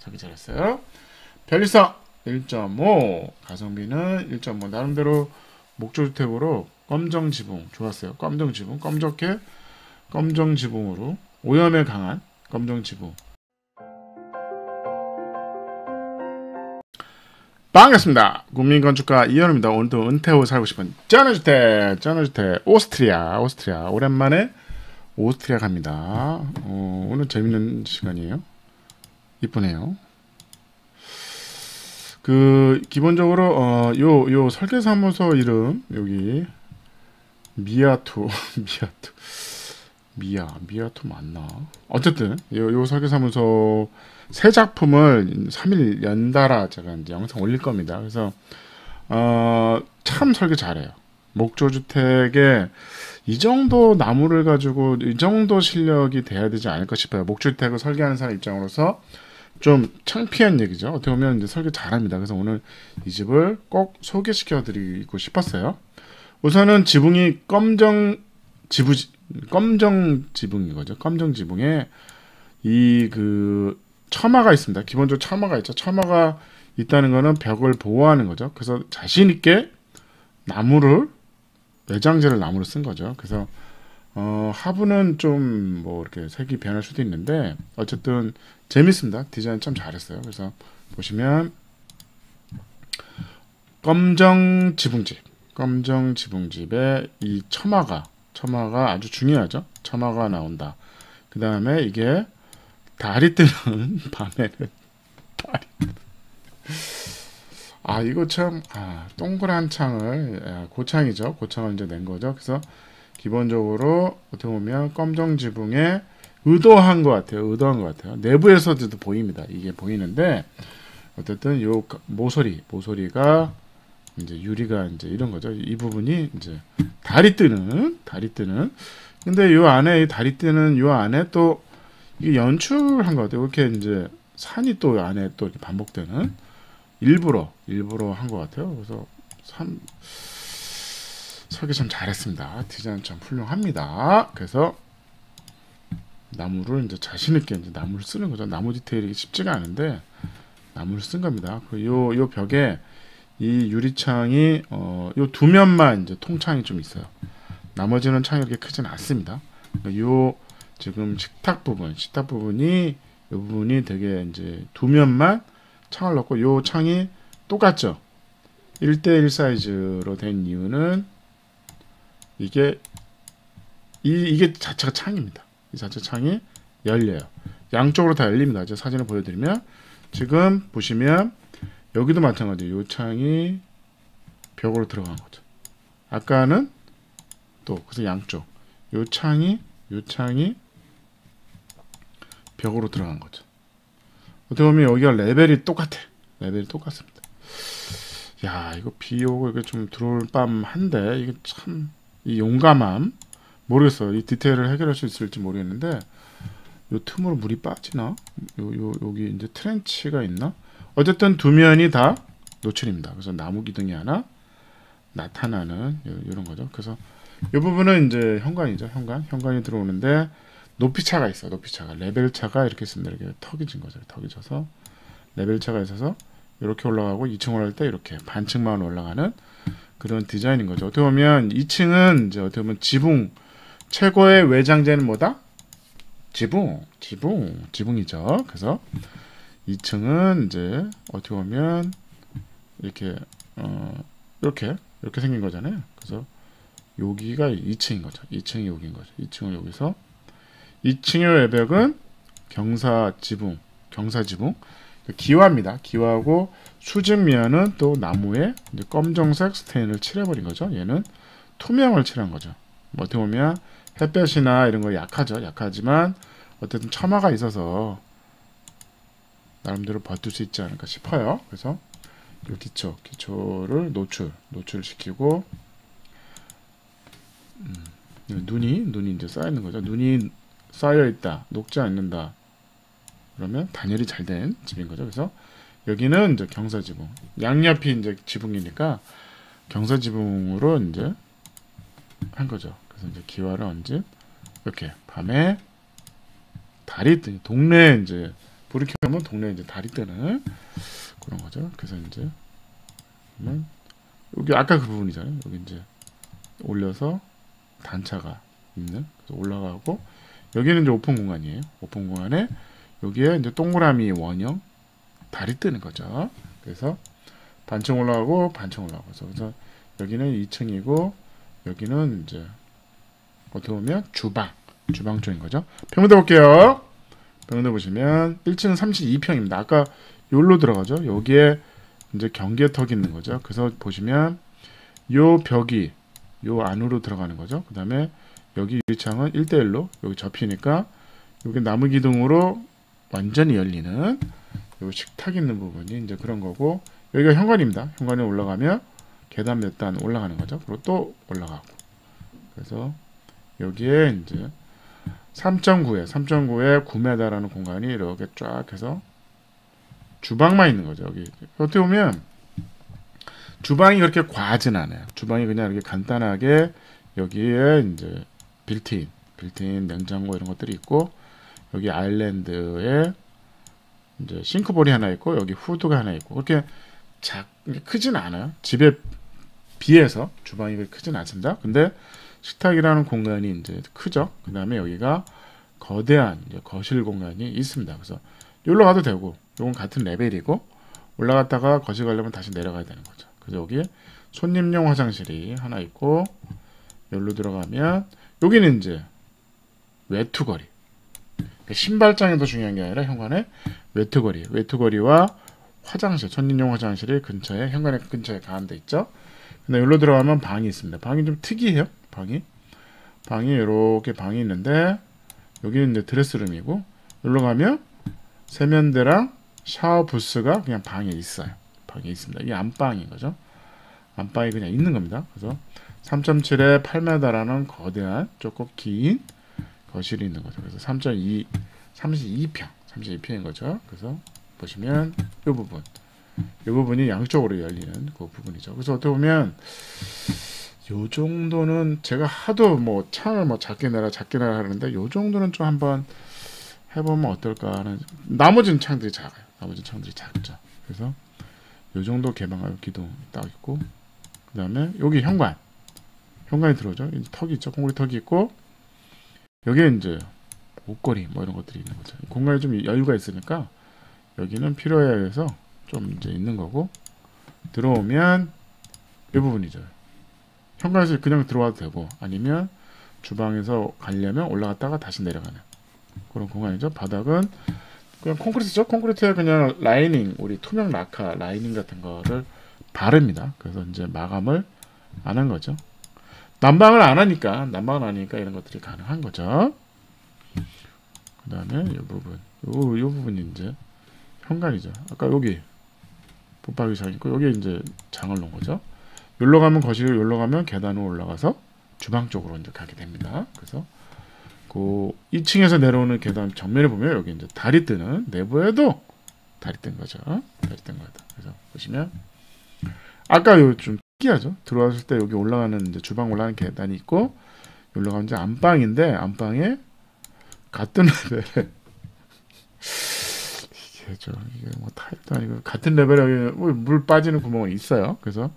설계 잘했어요. 편리성 1.5, 가성비는 1.5. 나름대로 목조주택으로 검정 지붕 좋았어요. 검정 지붕, 검적해 검정 지붕으로 오염에 강한 검정 지붕. 반갑습니다. 국민건축가 이현우입니다. 오늘도 은퇴 후 살고 싶은 쩌너주택 오스트리아 오랜만에 오스트리아 갑니다. 오늘 재밌는 시간이에요. 이쁘네요. 기본적으로 요 설계사무소 이름 여기 미아토 미아토 맞나? 어쨌든 요 설계사무소 새 작품을 3일 연달아 제가 이제 영상 올릴 겁니다. 그래서 참 설계 잘해요. 목조주택에 이 정도 나무를 가지고 이 정도 실력이 돼야 되지 않을까 싶어요. 목조주택을 설계하는 사람 입장으로서 좀 창피한 얘기죠. 어떻게 보면 이제 설계 잘합니다. 그래서 오늘 이 집을 꼭 소개시켜 드리고 싶었어요. 우선은 지붕이 검정 지붕인 거죠. 검정 지붕에 처마가 있습니다. 기본적으로 처마가 있죠. 처마가 있다는 거는 벽을 보호하는 거죠. 그래서 자신 있게 외장재를 나무를 쓴 거죠. 그래서 하부는 좀 뭐 이렇게 색이 변할 수도 있는데 어쨌든 재밌습니다. 디자인 참 잘했어요. 그래서 보시면 검정 지붕집에 이 처마가 아주 중요하죠. 처마가 나온다. 그 다음에 이게 달이 뜨는 밤에는 이거 참 동그란 창을 고창이죠. 고창을 이제 낸 거죠. 그래서 기본적으로 어떻게 보면 검정 지붕에 의도한 것 같아요. 내부에서도 보입니다. 이게 보이는데 어쨌든 요 모서리가 이제 유리가 이제 이런 거죠. 이 부분이 이제 달이 뜨는. 근데 요 안에 달이 뜨는 요 안에 또 이게 연출한 것 같아요. 이렇게 이제 산이 또 안에 또 이렇게 반복되는 일부러 한 것 같아요. 그래서 참 설계 참 잘했습니다. 디자인 참 훌륭합니다. 그래서 나무를 이제 자신 있게 이제 나무를 쓰는 거죠. 나무 디테일이 쉽지가 않은데 나무를 쓴 겁니다. 요 벽에 이 유리창이 요 두 면만 이제 통창이 좀 있어요. 나머지는 창이 그렇게 크진 않습니다. 요 지금 식탁 부분이 이 부분이 되게 이제 두 면만 창을 넣고 요 창이 똑같죠. 1대1 사이즈로 된 이유는 이게 자체가 창입니다. 이 자체 창이 열려요. 양쪽으로 다 열립니다. 제가 사진을 보여드리면 지금 보시면 여기도 마찬가지예요. 요 창이 벽으로 들어간 거죠. 아까는 또 그래서 양쪽 요 창이 벽으로 들어간 거죠. 어떻게 보면 여기가 레벨이 똑같습니다. 야, 이거 비 오고 이게 좀 들어올 밤한데 이게 참 이 용감함 모르겠어요. 이 디테일을 해결할 수 있을지 모르겠는데 요 틈으로 물이 빠지나? 여기 이제 트렌치가 있나? 어쨌든 두 면이 다 노출입니다. 그래서 나무 기둥이 하나 나타나는 이런 거죠. 그래서 이 부분은 이제 현관이죠. 현관이 들어오는데 높이차가 있어. 레벨차가 이렇게 있습니다. 이렇게 턱이 진 거죠. 턱이 져서 레벨차가 있어서 이렇게 올라가고 2층 올라갈 때 이렇게 반층만 올라가는 그런 디자인인 거죠. 어떻게 보면 2층은 이제 어떻게 보면 지붕 최고의 외장재는 뭐다? 지붕이죠. 그래서 2층은 이제 어떻게 보면 이렇게 생긴 거잖아요. 그래서 여기가 2층인 거죠. 2층이 여기인 거죠. 2층은 여기서 2층의 외벽은 경사지붕 기와입니다. 기와하고 수직면은 또 나무에 이제 검정색 스테인을 칠해버린 거죠. 얘는 투명을 칠한 거죠. 어떻게 보면 햇볕이나 이런 거 약하지만 어쨌든 처마가 있어서 나름대로 버틸 수 있지 않을까 싶어요. 그래서 이 기초를 노출시키고 눈이 이제 쌓여 있는 거죠. 눈이 쌓여 있다, 녹지 않는다. 그러면 단열이 잘 된 집인 거죠. 그래서 여기는 이제 경사지붕, 양옆이 이제 지붕이니까 경사지붕으로 이제 한 거죠. 그래서 이제 기와를 얹은 이렇게 밤에 달이 동네에 이제 불이 켜면 동네에 이제 달이 뜨는 그런 거죠. 그래서 이제 여기 아까 그 부분이잖아요. 여기 이제 올려서 단차가 있는, 그래서 올라가고, 여기는 이제 오픈 공간이에요. 오픈 공간에 여기에 이제 동그라미 원형 달이 뜨는 거죠. 그래서 반층 올라가고 반층 올라가고, 그래서 여기는 2층이고 여기는 이제 어떻게 보면 주방 쪽인 거죠. 평면도 볼게요. 평면도 보시면 1층은 32평입니다. 아까 여기로 들어가죠. 여기에 이제 경계턱이 있는 거죠. 그래서 보시면 요 벽이 요 안으로 들어가는 거죠. 그 다음에 여기 유리창은 1대1로 여기 접히니까 여기 나무 기둥으로 완전히 열리는 요 식탁 있는 부분이 이제 그런 거고, 여기가 현관입니다. 현관에 올라가면 계단 몇 단 올라가는 거죠. 그리고 또 올라가고, 그래서 여기에 이제 3.9에 9m라는 공간이 이렇게 쫙 해서 주방만 있는 거죠. 여기 어떻게 보면 주방이 그렇게 과하진 않아요. 주방이 그냥 이렇게 간단하게 여기에 이제 빌트인 냉장고 이런 것들이 있고, 여기 아일랜드에 이제 싱크볼이 하나 있고 여기 후드가 하나 있고, 그렇게 크진 않아요. 집에 비해서 주방이 그렇게 크진 않습니다. 근데 식탁이라는 공간이 이제 크죠. 그 다음에 여기가 거대한 이제 거실 공간이 있습니다. 그래서 여기로 가도 되고, 이건 같은 레벨이고, 올라갔다가 거실 가려면 다시 내려가야 되는 거죠. 그래서 여기에 손님용 화장실이 하나 있고, 여기로 들어가면 여기는 이제 외투거리, 신발장이 더 중요한 게 아니라 현관에 외투거리와 화장실, 손님용 화장실이 근처에, 현관에 근처에 가운데 있죠. 근데 여기로 들어가면 방이 있습니다. 방이 좀 특이해요. 방이 이렇게 방이 있는데, 여기는 이제 드레스룸이고, 여기로 가면 세면대랑 샤워 부스가 그냥 방에 있어요. 방에 있습니다. 이게 안방인 거죠. 안방이 그냥 있는 겁니다. 그래서 3.7에 8m라는 거대한 조금 긴 거실이 있는 거죠. 그래서 32평인 거죠. 그래서 보시면 이 부분이 양쪽으로 열리는 그 부분이죠. 그래서 어떻게 보면 요 정도는 제가 하도 뭐 창을 뭐 작게 내라 하는데, 요 정도는 좀 한번 해보면 어떨까 하는. 나머지는 창들이 작아요. 나머지 창들이 작죠. 그래서 요 정도 개방할 기둥 딱 있고, 그 다음에 여기 현관이 들어오죠. 턱이 있죠. 콘크리트 턱이 있고, 여기에 이제 옷걸이 뭐 이런 것들이 있는 거죠. 공간이 좀 여유가 있으니까 여기는 필요에 의해서 좀 이제 있는 거고, 들어오면 이 부분이죠. 현관에서 그냥 들어와도 되고, 아니면 주방에서 가려면 올라갔다가 다시 내려가는 그런 공간이죠. 바닥은 그냥 콘크리트죠. 콘크리트에 그냥 라이닝, 우리 투명 라카 라이닝 같은 거를 바릅니다. 그래서 이제 마감을 안 한 거죠. 난방을 안 하니까 이런 것들이 가능한 거죠. 그 다음에 이 부분이 이제 현관이죠. 아까 여기 붙박이장 있고, 여기 이제 장을 놓은 거죠. 여기로 가면 거실, 여기로 가면 계단으로 올라가서 주방 쪽으로 이제 가게 됩니다. 그래서 그 2층에서 내려오는 계단 정면에 보면 여기 이제 달이 뜨는, 내부에도 달이 뜬 거죠. 달이 뜬 거다. 그래서 보시면 아까 요 좀 특이하죠. 들어왔을 때 여기 올라가는 이제 주방 올라가는 계단이 있고, 여기로 가면 이제 안방인데, 안방에 같은 레벨에 이게 뭐 타일도 아니고 같은 레벨에 물 빠지는 구멍이 있어요. 그래서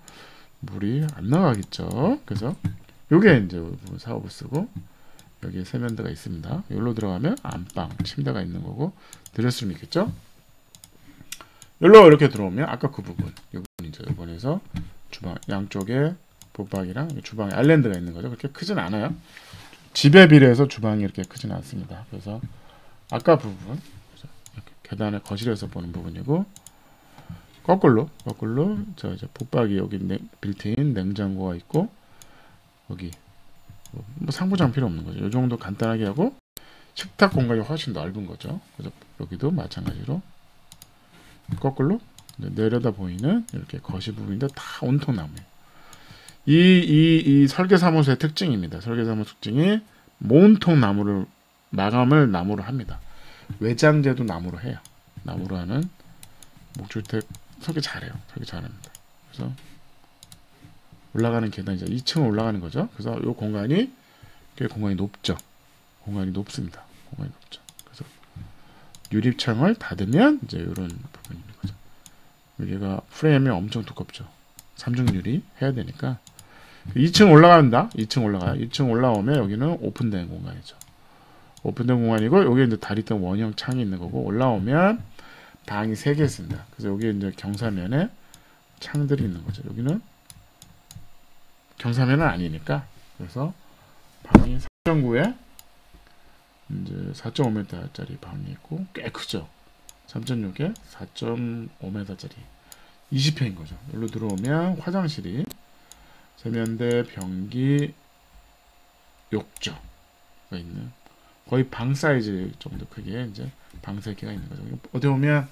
물이 안 나가겠죠. 그래서 요게 이제 사업을 쓰고, 여기에 세면대가 있습니다. 여기로 들어가면 안방, 침대가 있는 거고, 드레스룸이 있겠죠. 여기로 이렇게 들어오면 아까 그 부분, 이 부분이죠. 이번에서 주방 양쪽에 붙박이랑 주방에 아일랜드가 있는 거죠. 그렇게 크진 않아요. 집에 비례해서 주방이 이렇게 크진 않습니다. 그래서 아까 부분, 계단의 거실에서 보는 부분이고, 거꾸로 저 이제 붙박이, 여기 빌트인 냉장고가 있고, 여기 뭐 상부장 필요 없는 거죠. 이 정도 간단하게 하고, 식탁 공간이 훨씬 넓은 거죠. 그래서 여기도 마찬가지로 거꾸로 내려다 보이는 이렇게 거실 부분인데 다 온통 나무예요. 이 설계사무소의 특징입니다. 설계사무소 특징이 온통 나무를, 마감을 나무로 합니다. 외장재도 나무로 해요. 나무로 하는 목주택 설계 잘해요. 설계 잘합니다. 그래서 올라가는 계단, 이제 2층 올라가는 거죠. 그래서 이 공간이 꽤 공간이 높죠. 공간이 높습니다. 공간이 높죠. 그래서 유리창을 닫으면 이제 이런 부분이 있는 거죠. 여기가 프레임이 엄청 두껍죠. 삼중 유리 해야 되니까 2층 올라간다. 2층 올라가요. 2층 올라오면 여기는 오픈된 공간이죠. 오픈된 공간이고 여기 이제 다리등 원형 창이 있는 거고 올라오면 방이 3개 있습니다. 그래서 여기 이제 경사면에 창들이 있는 거죠. 여기는 경사면은 아니니까 그래서 방이 3.9에 이제 4.5m짜리 방이 있고 꽤 크죠. 3.6에 4.5m짜리 20평인 거죠. 여기로 들어오면 화장실이 세면대, 변기, 욕조가 있는 거의 방 사이즈 정도 크기의 이제 방 3개가 있는 거죠. 어디 보면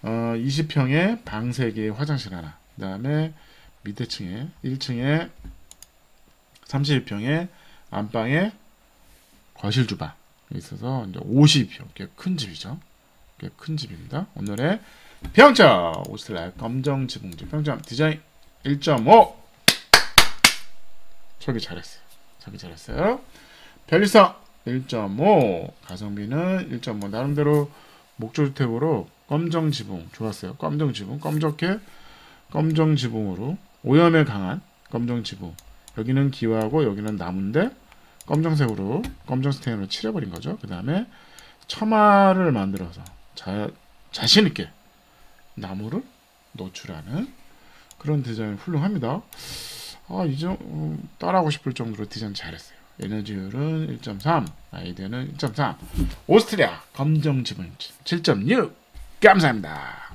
20평에 방 3개, 화장실 하나. 그 다음에 밑에 층에 1층에 32평에 안방에 거실 주방 있어서 이제 52평 꽤 큰 집이죠. 꽤 큰 집입니다. 오늘의 평점 오스트라 검정 지붕집 평점 디자인 1.5. 설계 잘했어요. 설계 잘했어요. 편리성 1.5. 가성비는 1.5. 나름대로 목조주택으로 검정 지붕 좋았어요. 검정 지붕 검정게 검정 지붕으로 오염에 강한 검정 지붕. 여기는 기와고 여기는 나무인데 검정색으로 검정 스테인으로 칠해버린 거죠. 그 다음에 처마를 만들어서 자신 있게 나무를 노출하는 그런 디자인 훌륭합니다. 따라하고 싶을 정도로 디자인 잘했어요. 에너지율은 1.3, 아이디어는 1.3. 오스트리아 검정 지붕 7.6. 감사합니다.